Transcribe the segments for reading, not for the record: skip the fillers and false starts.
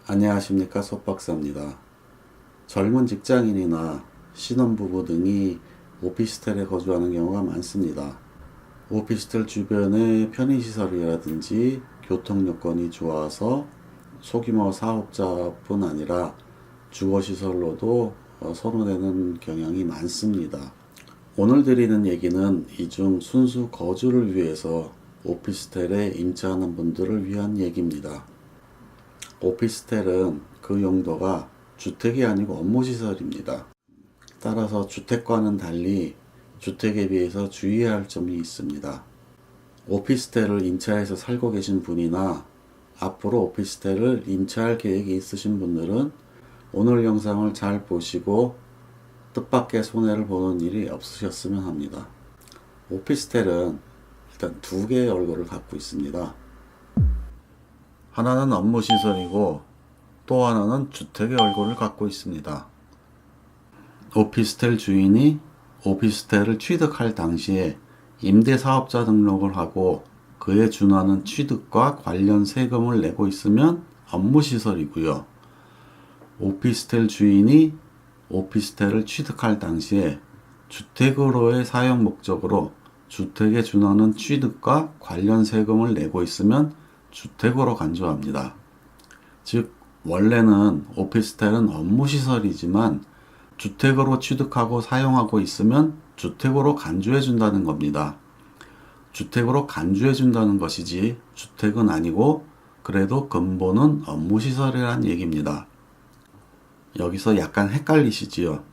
안녕하십니까, 속박사입니다. 젊은 직장인이나 신혼부부 등이 오피스텔에 거주하는 경우가 많습니다. 오피스텔 주변의 편의시설이라든지 교통 여건이 좋아서 소규모 사업자뿐 아니라 주거시설로도 선호되는 경향이 많습니다. 오늘 드리는 얘기는 이 중 순수 거주를 위해서 오피스텔에 임차하는 분들을 위한 얘기입니다. 오피스텔은 그 용도가 주택이 아니고 업무시설입니다. 따라서 주택과는 달리 주택에 비해서 주의해야 할 점이 있습니다. 오피스텔을 임차해서 살고 계신 분이나 앞으로 오피스텔을 임차할 계획이 있으신 분들은 오늘 영상을 잘 보시고 뜻밖의 손해를 보는 일이 없으셨으면 합니다. 오피스텔은 일단 두 개의 얼굴을 갖고 있습니다. 하나는 업무시설이고 또 하나는 주택의 얼굴을 갖고 있습니다. 오피스텔 주인이 오피스텔을 취득할 당시에 임대사업자 등록을 하고 그에 준하는 취득과 관련 세금을 내고 있으면 업무시설이고요. 오피스텔 주인이 오피스텔을 취득할 당시에 주택으로의 사용 목적으로 주택에 준하는 취득과 관련 세금을 내고 있으면 주택으로 간주합니다. 즉 원래는 오피스텔은 업무시설이지만 주택으로 취득하고 사용하고 있으면 주택으로 간주해 준다는 겁니다. 주택으로 간주해 준다는 것이지 주택은 아니고 그래도 근본은 업무시설이란 얘기입니다. 여기서 약간 헷갈리시지요?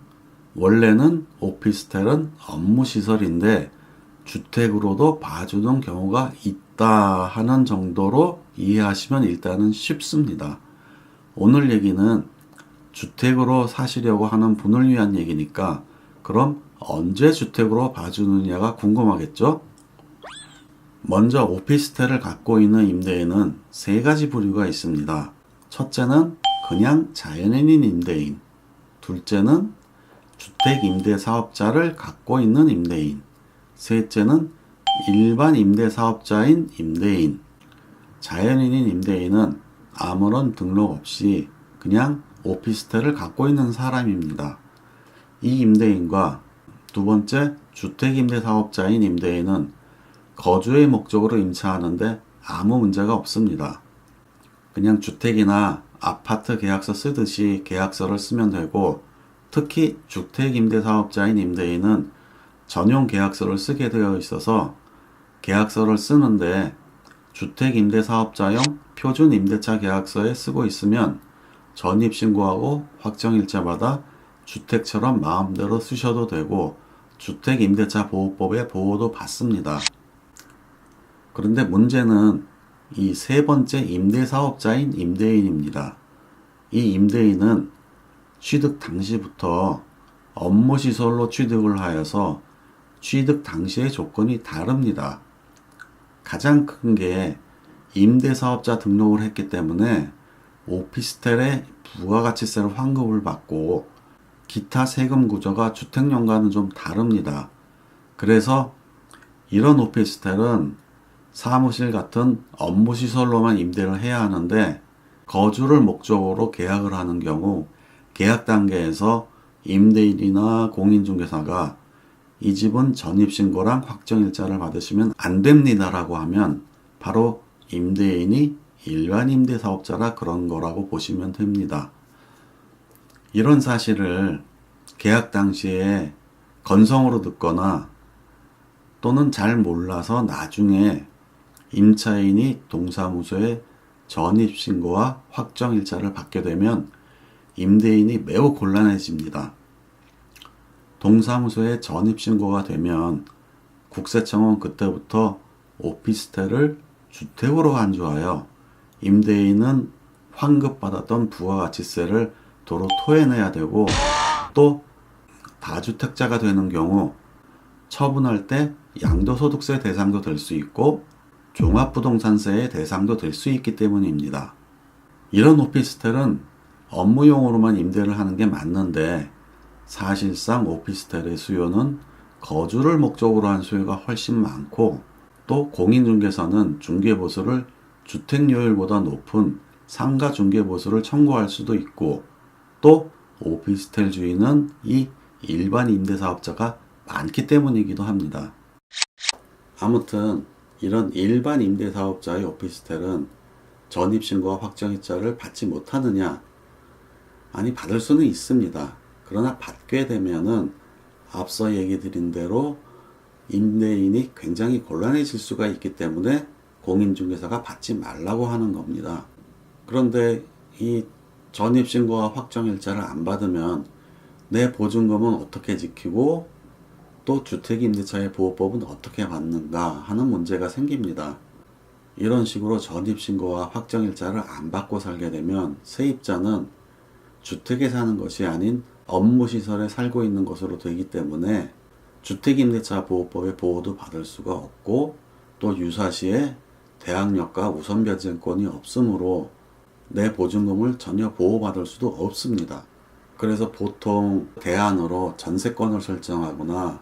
원래는 오피스텔은 업무시설인데 주택으로도 봐주는 경우가 있다 하는 정도로 이해하시면 일단은 쉽습니다. 오늘 얘기는 주택으로 사시려고 하는 분을 위한 얘기니까 그럼 언제 주택으로 봐주느냐가 궁금하겠죠? 먼저 오피스텔을 갖고 있는 임대인은 세 가지 부류가 있습니다. 첫째는 그냥 자연인인 임대인, 둘째는 주택임대사업자를 갖고 있는 임대인, 셋째는 일반 임대사업자인 임대인. 자연인인 임대인은 아무런 등록 없이 그냥 오피스텔을 갖고 있는 사람입니다. 이 임대인과 두 번째 주택임대사업자인 임대인은 거주의 목적으로 임차하는데 아무 문제가 없습니다. 그냥 주택이나 아파트 계약서 쓰듯이 계약서를 쓰면 되고, 특히 주택임대사업자인 임대인은 전용 계약서를 쓰게 되어 있어서 계약서를 쓰는데 주택임대사업자용 표준임대차 계약서에 쓰고 있으면 전입신고하고 확정일자마다 주택처럼 마음대로 쓰셔도 되고 주택임대차 보호법의 보호도 받습니다. 그런데 문제는 이 세 번째 임대사업자인 임대인입니다. 이 임대인은 취득 당시부터 업무시설로 취득을 하여서 취득 당시의 조건이 다릅니다. 가장 큰 게 임대사업자 등록을 했기 때문에 오피스텔에 부가가치세를 환급을 받고 기타 세금 구조가 주택용과는 좀 다릅니다. 그래서 이런 오피스텔은 사무실 같은 업무시설로만 임대를 해야 하는데 거주를 목적으로 계약을 하는 경우 계약 단계에서 임대인이나 공인중개사가 이 집은 전입신고랑 확정일자를 받으시면 안 됩니다 라고 하면 바로 임대인이 일반 임대사업자라 그런 거라고 보시면 됩니다. 이런 사실을 계약 당시에 건성으로 듣거나 또는 잘 몰라서 나중에 임차인이 동사무소에 전입신고와 확정일자를 받게 되면 임대인이 매우 곤란해집니다. 동사무소에 전입신고가 되면 국세청은 그때부터 오피스텔을 주택으로 간주하여 임대인은 환급받았던 부가가치세를 도로 토해내야 되고, 또 다주택자가 되는 경우 처분할 때 양도소득세 대상도 될 수 있고 종합부동산세의 대상도 될 수 있기 때문입니다. 이런 오피스텔은 업무용으로만 임대를 하는 게 맞는데 사실상 오피스텔의 수요는 거주를 목적으로 한 수요가 훨씬 많고, 또 공인중개사는 중개보수를 주택료율보다 높은 상가 중개보수를 청구할 수도 있고, 또 오피스텔 주인은 이 일반 임대사업자가 많기 때문이기도 합니다. 아무튼 이런 일반 임대사업자의 오피스텔은 전입신고와 확정일자를 받지 못하느냐? 아니, 받을 수는 있습니다. 그러나 받게 되면은 앞서 얘기 드린 대로 임대인이 굉장히 곤란해질 수가 있기 때문에 공인중개사가 받지 말라고 하는 겁니다. 그런데 이 전입신고와 확정일자를 안 받으면 내 보증금은 어떻게 지키고 또 주택임대차의 보호법은 어떻게 받는가 하는 문제가 생깁니다. 이런 식으로 전입신고와 확정일자를 안 받고 살게 되면 세입자는 주택에 사는 것이 아닌 업무시설에 살고 있는 것으로 되기 때문에 주택임대차 보호법의 보호도 받을 수가 없고, 또 유사시에 대항력과 우선변제권이 없으므로 내 보증금을 전혀 보호받을 수도 없습니다. 그래서 보통 대안으로 전세권을 설정하거나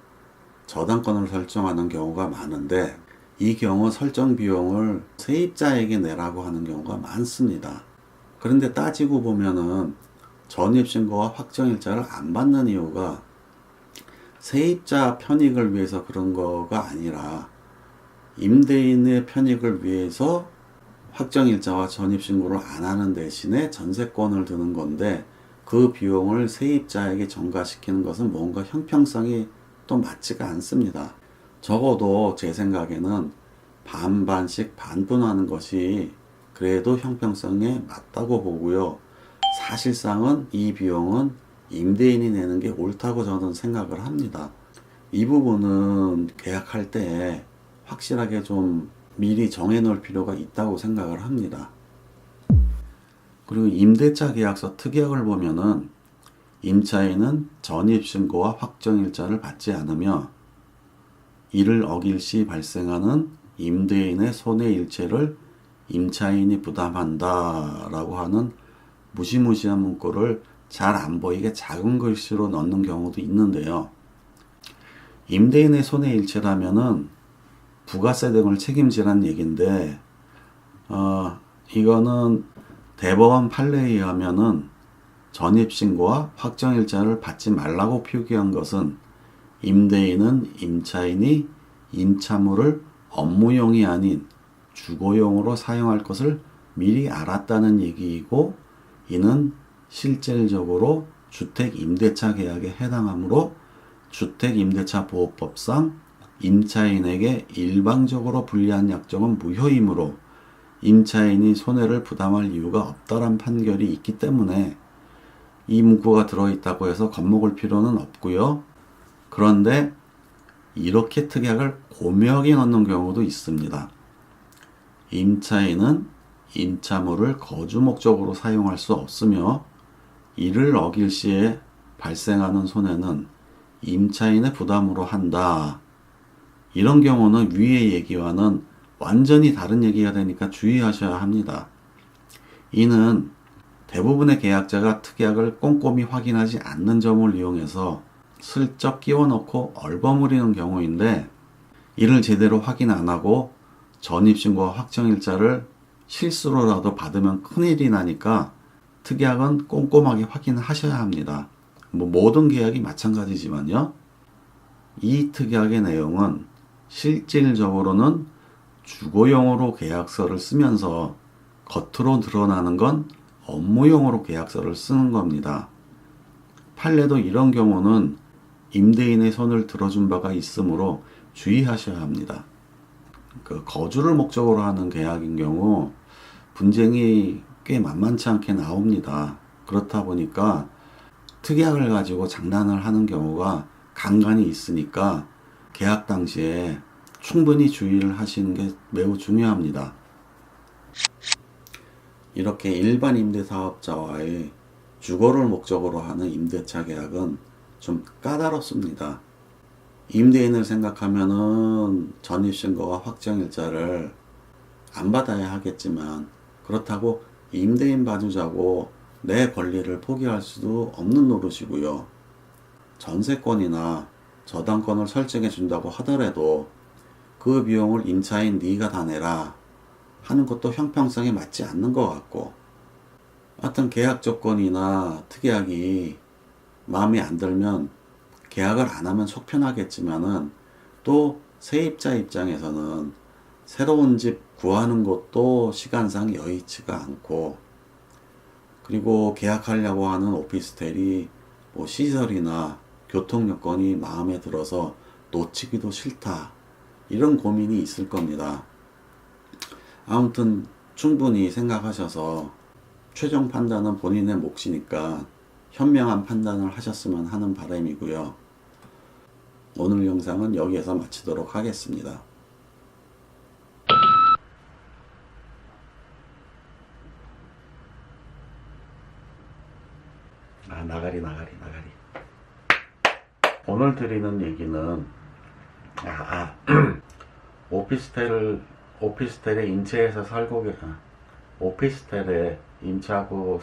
저당권을 설정하는 경우가 많은데, 이 경우 설정 비용을 세입자에게 내라고 하는 경우가 많습니다. 그런데 따지고 보면은 전입신고와 확정일자를 안 받는 이유가 세입자 편익을 위해서 그런 거가 아니라 임대인의 편익을 위해서 확정일자와 전입신고를 안 하는 대신에 전세권을 드는 건데, 그 비용을 세입자에게 전가시키는 것은 뭔가 형평성이 또 맞지가 않습니다. 적어도 제 생각에는 반반씩 반분하는 것이 그래도 형평성에 맞다고 보고요. 사실상은 이 비용은 임대인이 내는 게 옳다고 저는 생각을 합니다. 이 부분은 계약할 때 확실하게 좀 미리 정해 놓을 필요가 있다고 생각을 합니다. 그리고 임대차 계약서 특약을 보면은 임차인은 전입신고와 확정일자를 받지 않으며 이를 어길 시 발생하는 임대인의 손해일체를 임차인이 부담한다 라고 하는 무시무시한 문구를 잘 안 보이게 작은 글씨로 넣는 경우도 있는데요. 임대인의 손해일체라면은 부가세 등을 책임지라는 얘기인데, 이거는 대법원 판례에 의하면은 전입신고와 확정일자를 받지 말라고 표기한 것은 임대인은 임차인이 임차물을 업무용이 아닌 주거용으로 사용할 것을 미리 알았다는 얘기이고, 이는 실질적으로 주택임대차 계약에 해당하므로 주택임대차 보호법상 임차인에게 일방적으로 불리한 약정은 무효이므로 임차인이 손해를 부담할 이유가 없다란 판결이 있기 때문에 이 문구가 들어있다고 해서 겁먹을 필요는 없고요. 그런데 이렇게 특약을 고명하게 넣는 경우도 있습니다. 임차인은 임차물을 거주 목적으로 사용할 수 없으며 이를 어길 시에 발생하는 손해는 임차인의 부담으로 한다. 이런 경우는 위의 얘기와는 완전히 다른 얘기가 되니까 주의하셔야 합니다. 이는 대부분의 계약자가 특약을 꼼꼼히 확인하지 않는 점을 이용해서 슬쩍 끼워 넣고 얼버무리는 경우인데, 이를 제대로 확인 안 하고 전입신고와 확정일자를 실수로라도 받으면 큰일이 나니까 특약은 꼼꼼하게 확인하셔야 합니다. 모든 계약이 마찬가지지만요. 이 특약의 내용은 실질적으로는 주거용으로 계약서를 쓰면서 겉으로 드러나는 건 업무용으로 계약서를 쓰는 겁니다. 판례도 이런 경우는 임대인의 손을 들어준 바가 있으므로 주의하셔야 합니다. 거주를 목적으로 하는 계약인 경우 분쟁이 꽤 만만치 않게 나옵니다. 그렇다 보니까 특약을 가지고 장난을 하는 경우가 간간히 있으니까 계약 당시에 충분히 주의를 하시는 게 매우 중요합니다. 이렇게 일반 임대사업자와의 주거를 목적으로 하는 임대차 계약은 좀 까다롭습니다. 임대인을 생각하면은 전입신고와 확정일자를 안 받아야 하겠지만, 그렇다고 임대인 봐주자고 내 권리를 포기할 수도 없는 노릇이고요. 전세권이나 저당권을 설정해 준다고 하더라도 그 비용을 임차인 네가 다 내라 하는 것도 형평성에 맞지 않는 것 같고, 어떤 계약 조건이나 특약이 마음에 안 들면 계약을 안 하면 속 편하겠지만은 또 세입자 입장에서는 새로운 집 구하는 것도 시간상 여의치가 않고, 그리고 계약하려고 하는 오피스텔이 뭐 시설이나 교통 여건이 마음에 들어서 놓치기도 싫다, 이런 고민이 있을 겁니다. 아무튼 충분히 생각하셔서 최종 판단은 본인의 몫이니까 현명한 판단을 하셨으면 하는 바람이고요. 오늘 영상은 여기에서 마치도록 하겠습니다. 나가리. 오늘 드리는 얘기는 오피스텔에 임차해서 살고 오피스텔에 임차하고